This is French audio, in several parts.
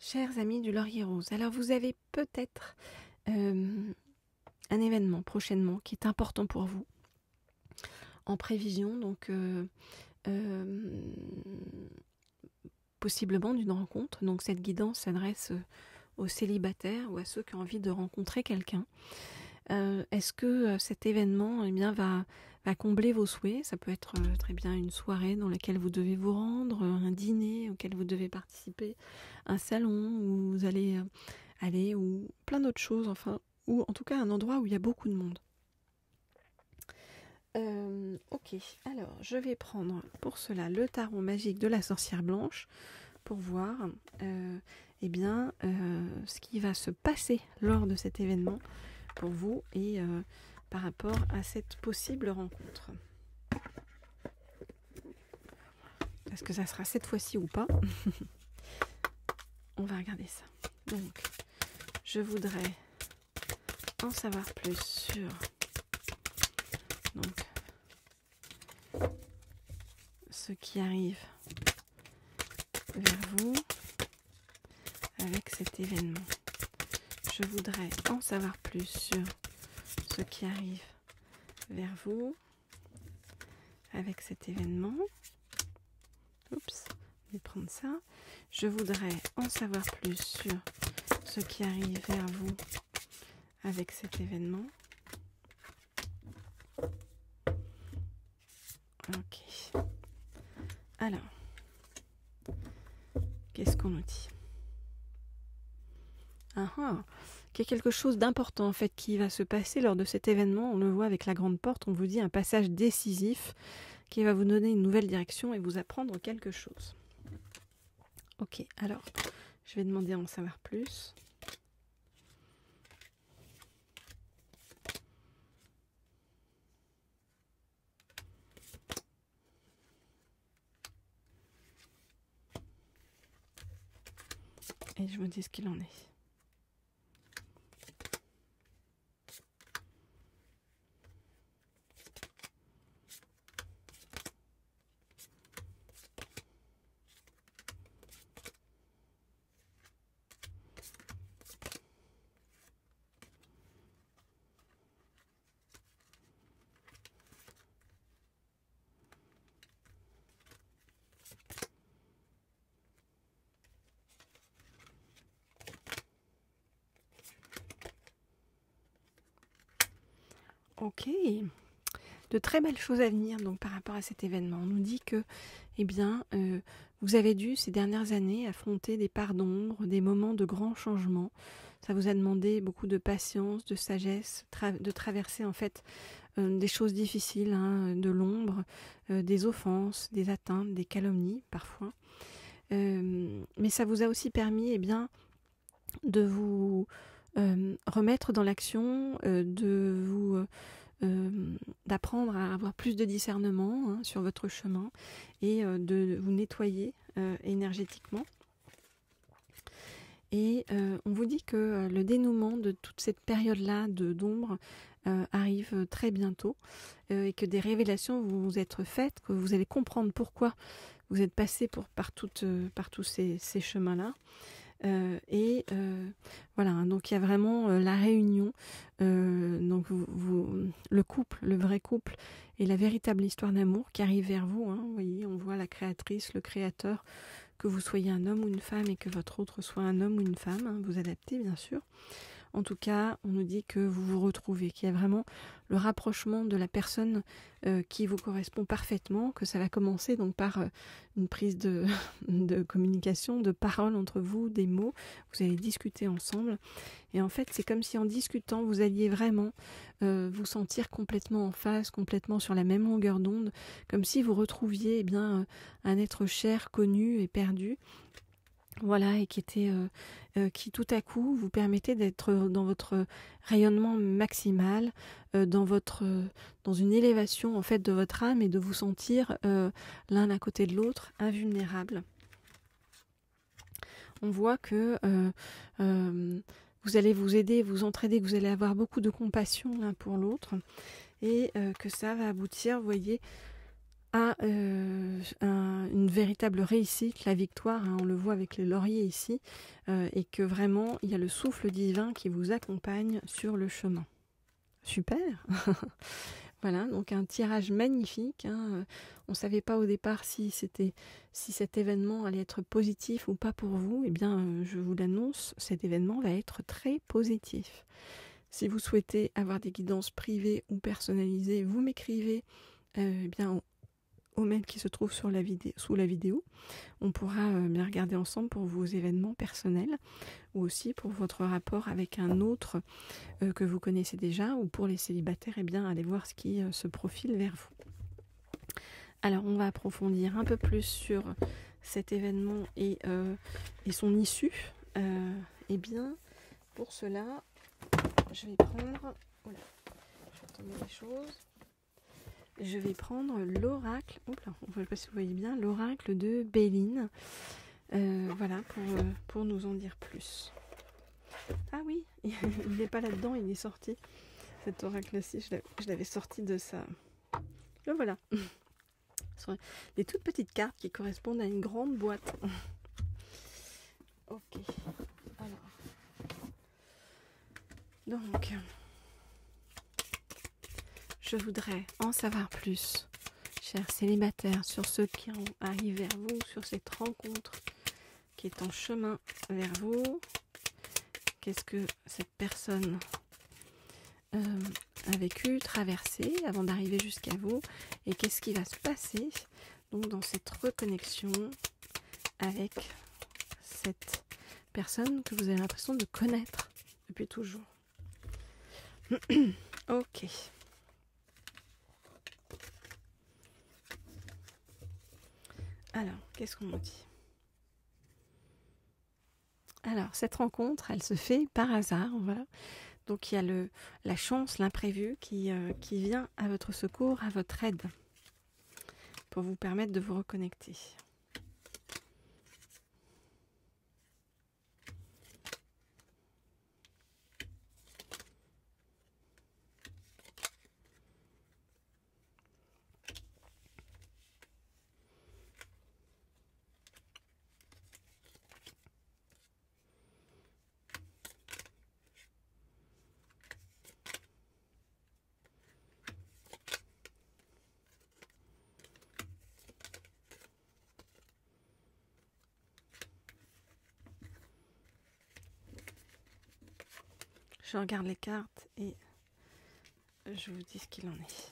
Chers amis du Laurier Rose, alors vous avez peut-être un événement prochainement qui est important pour vous, en prévision, donc possiblement d'une rencontre. Donc cette guidance s'adresse aux célibataires ou à ceux qui ont envie de rencontrer quelqu'un. Est-ce que cet événement va combler vos souhaits? Ça peut être très bien une soirée dans laquelle vous devez vous rendre, un dîner auquel vous devez participer, un salon où vous allez aller, ou plein d'autres choses, enfin, ou en tout cas un endroit où il y a beaucoup de monde. Ok, alors je vais prendre pour cela le tarot magique de la sorcière blanche pour voir ce qui va se passer lors de cet événement pour vous et par rapport à cette possible rencontre. Est-ce que ça sera cette fois-ci ou pas? On va regarder ça. Donc, je voudrais en savoir plus sur ce qui arrive vers vous avec cet événement. Je voudrais en savoir plus sur ce qui arrive vers vous avec cet événement. Oups, je vais prendre ça. Je voudrais en savoir plus sur ce qui arrive vers vous avec cet événement. Ok. Alors, qu'est-ce qu'on nous dit? Qu'il y a quelque chose d'important en fait qui va se passer lors de cet événement. On le voit avec la grande porte, on vous dit un passage décisif qui va vous donner une nouvelle direction et vous apprendre quelque chose. Ok, alors, je vais demander à en savoir plus. Et je vous dis ce qu'il en est. Ok, de très belles choses à venir donc par rapport à cet événement. On nous dit que vous avez dû ces dernières années affronter des parts d'ombre, des moments de grands changements. Ça vous a demandé beaucoup de patience, de sagesse, de traverser en fait des choses difficiles, de l'ombre, des offenses, des atteintes, des calomnies parfois. Mais ça vous a aussi permis de vous remettre dans l'action, d'apprendre à avoir plus de discernement sur votre chemin et de vous nettoyer énergétiquement. Et on vous dit que le dénouement de toute cette période-là d'ombre arrive très bientôt et que des révélations vont vous être faites, que vous allez comprendre pourquoi vous êtes passé par tous ces chemins-là. Voilà, donc il y a vraiment la réunion, donc le couple, le vrai couple et la véritable histoire d'amour qui arrive vers vous. Vous voyez, on voit la créatrice, le créateur, que vous soyez un homme ou une femme et que votre autre soit un homme ou une femme, vous adaptez bien sûr. En tout cas, on nous dit que vous vous retrouvez, qu'il y a vraiment le rapprochement de la personne qui vous correspond parfaitement, que ça va commencer donc par une prise de communication, de parole entre vous, des mots. Vous allez discuter ensemble. Et en fait, c'est comme si en discutant, vous alliez vraiment vous sentir complètement en phase, complètement sur la même longueur d'onde, comme si vous retrouviez un être cher, connu et perdu. Voilà, et qui tout à coup vous permettait d'être dans votre rayonnement maximal, dans une élévation en fait de votre âme et de vous sentir l'un à côté de l'autre invulnérable. On voit que vous allez vous aider, vous entraider, que vous allez avoir beaucoup de compassion l'un pour l'autre et que ça va aboutir, vous voyez, à une véritable réussite, la victoire, hein, on le voit avec les lauriers ici, et que vraiment il y a le souffle divin qui vous accompagne sur le chemin. Super. Voilà, donc un tirage magnifique, hein. On ne savait pas au départ si cet événement allait être positif ou pas pour vous. Eh bien, je vous l'annonce, cet événement va être très positif. Si vous souhaitez avoir des guidances privées ou personnalisées, vous m'écrivez eh bien, au mail qui se trouve sous la vidéo. On pourra bien regarder ensemble pour vos événements personnels ou aussi pour votre rapport avec un autre que vous connaissez déjà, ou pour les célibataires, eh bien, allez voir ce qui se profile vers vous. Alors, on va approfondir un peu plus sur cet événement et son issue. Eh bien, pour cela, je vais prendre... Oula, je vais tomber les choses. Je vais prendre l'oracle, je ne sais pas si vous voyez bien, l'oracle de Béline. Voilà, pour nous en dire plus. Ah oui, il n'est pas là-dedans, il est sorti. Cet oracle-ci, je l'avais sorti de ça. Le voilà. Ce sont des toutes petites cartes qui correspondent à une grande boîte. Ok. Alors. Donc, je voudrais en savoir plus, chers célibataires, sur ceux qui arrivent vers vous, sur cette rencontre qui est en chemin vers vous. Qu'est-ce que cette personne a vécu, traversé avant d'arriver jusqu'à vous, et qu'est-ce qui va se passer donc dans cette reconnexion avec cette personne que vous avez l'impression de connaître depuis toujours. Ok. Alors, qu'est-ce qu'on nous dit ? Alors, cette rencontre, elle se fait par hasard, voilà. Donc, il y a la chance, l'imprévu qui vient à votre secours, à votre aide, pour vous permettre de vous reconnecter. Je regarde les cartes et je vous dis ce qu'il en est.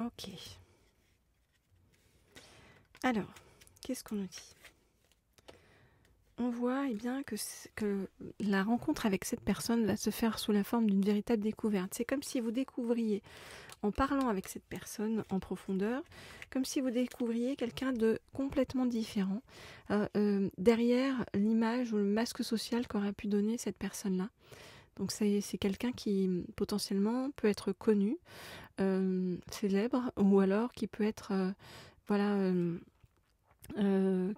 Ok. Alors, qu'est-ce qu'on nous dit ? On voit bien que la rencontre avec cette personne va se faire sous la forme d'une véritable découverte. C'est comme si vous découvriez, en parlant avec cette personne en profondeur, comme si vous découvriez quelqu'un de complètement différent, derrière l'image ou le masque social qu'aurait pu donner cette personne-là. Donc c'est quelqu'un qui potentiellement peut être connu, célèbre, ou alors qui peut être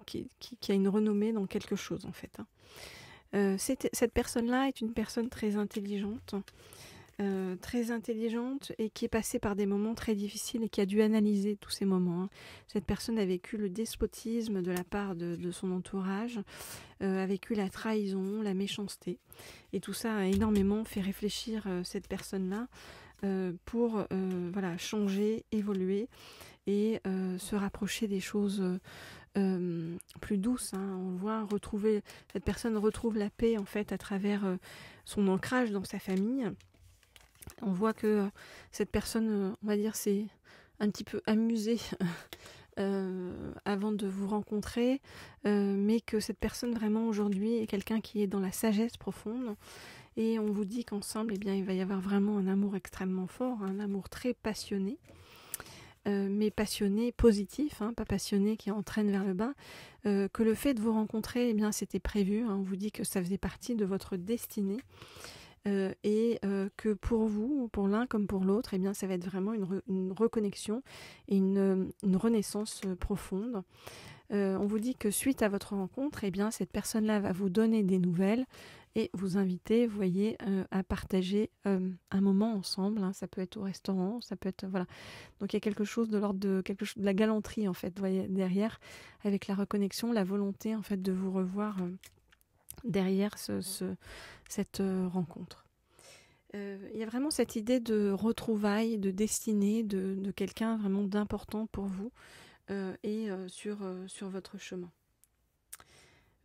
qui a une renommée dans quelque chose en fait. Cette personne-là est une personne très intelligente et qui est passée par des moments très difficiles et qui a dû analyser tous ces moments, hein. Cette personne a vécu le despotisme de la part de son entourage, a vécu la trahison, la méchanceté, et tout ça a énormément fait réfléchir cette personne-là pour changer, évoluer et se rapprocher des choses plus douces, hein. On voit cette personne retrouve la paix en fait à travers son ancrage dans sa famille. On voit que cette personne, on va dire, s'est un petit peu amusée avant de vous rencontrer, mais que cette personne vraiment aujourd'hui est quelqu'un qui est dans la sagesse profonde, et on vous dit qu'ensemble, eh bien, il va y avoir vraiment un amour extrêmement fort, un amour très passionné. mais passionné, positif, hein, pas passionné qui entraîne vers le bas, que le fait de vous rencontrer, eh bien, c'était prévu, hein, on vous dit que ça faisait partie de votre destinée, et que pour vous, pour l'un comme pour l'autre, eh bien, ça va être vraiment une reconnexion et une renaissance profonde. On vous dit que suite à votre rencontre, eh bien, cette personne-là va vous donner des nouvelles et vous inviter, vous voyez, à partager un moment ensemble. Hein. Ça peut être au restaurant, ça peut être... Voilà. Donc il y a quelque chose de l'ordre de, de la galanterie, en fait, vous voyez, derrière, avec la reconnexion, la volonté, en fait, de vous revoir derrière cette rencontre. Il y a vraiment cette idée de retrouvailles, de destinée, de quelqu'un vraiment d'important pour vous sur votre chemin.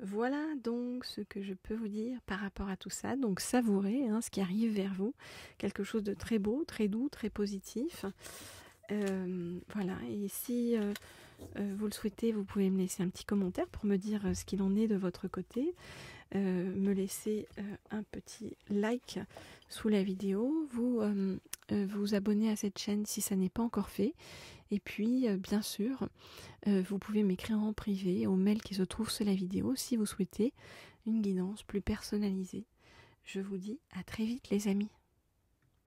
Voilà donc ce que je peux vous dire par rapport à tout ça. Donc savourez ce qui arrive vers vous, quelque chose de très beau, très doux, très positif. Voilà, et si vous le souhaitez, vous pouvez me laisser un petit commentaire pour me dire ce qu'il en est de votre côté. Me laisser un petit like sous la vidéo, vous abonner à cette chaîne si ça n'est pas encore fait, et puis bien sûr vous pouvez m'écrire en privé au mail qui se trouve sous la vidéo si vous souhaitez une guidance plus personnalisée. Je vous dis à très vite les amis.